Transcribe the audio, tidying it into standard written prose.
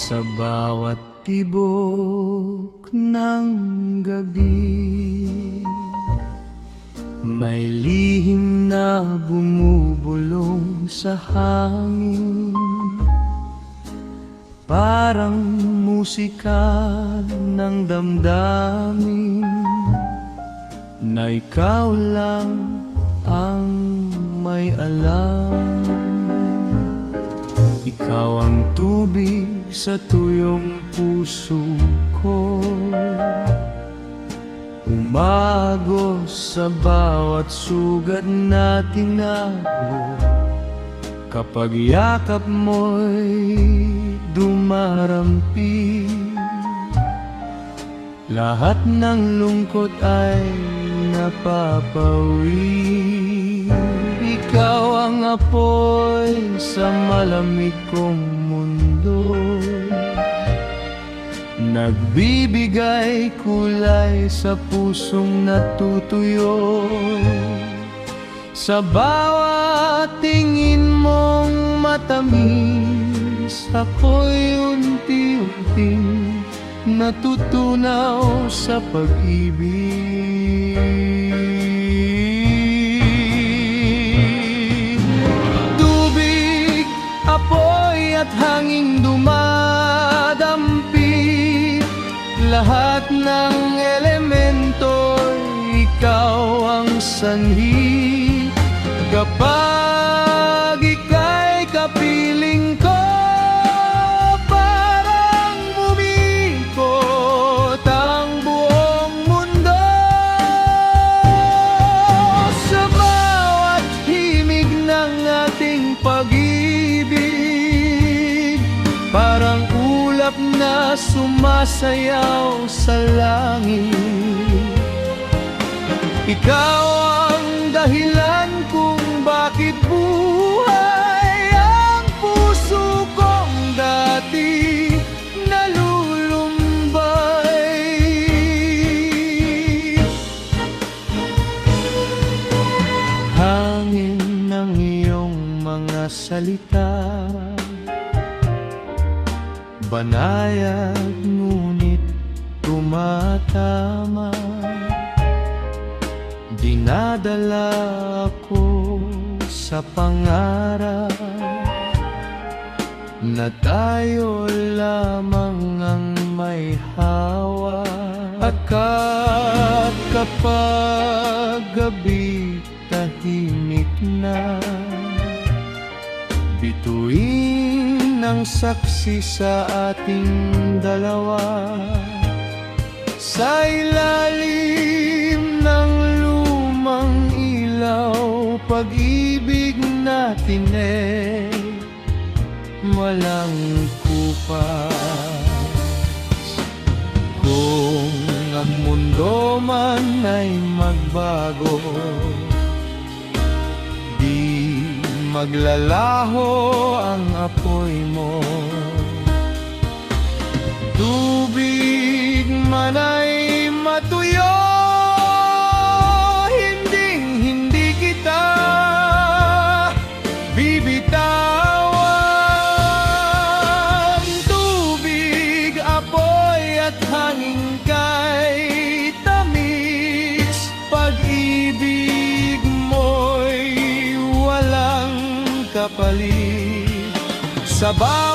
Sa bawat tibok ng gabi, may lihim na bumubulong sa hangin, parang musika ng damdamin, na ikaw lang ang may alam. Ikaw ang tubig sa tuyong puso ko, umagos sa bawat sugat na tinago. Kapag yakap mo'y dumarampi, lahat ng lungkot ay napapawi. Ikaw ang apoy sa malamig kong mundo, nagbibigay kulay sa pusong natutuyo. Sa bawat tingin mong matamis, ako'y unti-unting natutunaw sa pag-ibig. Tubig, apoy at hanging dumadampi, lahat ng elemento, ikaw ang sanhi. Kapag ika'y kapiling ko, parang umikot ang buong mundo. Sa bawat himig ng ating pag-ibig, parang ulap na sumasayaw sa langit. Ikaw ang dahilan kung bakit buhay ang puso kong dati nalulumbay. Hangin ng iyong mga salita, banayad ngunit tumatama. Dinadala ako sa pangarap na tayo lamang ang may hawak. At kapag gabi tahimik na, bituin ang saksi sa ating dalawa. Sa ilalim ng lumang ilaw, pag-ibig natin walang kupas. Kung ang mundo man ay magbago, di maglalaho ang apoy mo. Tubig man ay matuyo, hindi kita bibitawan. Tubig, apoy at hangin kay tamis, pag-ibig mo'y walang kapalit. Sa bawat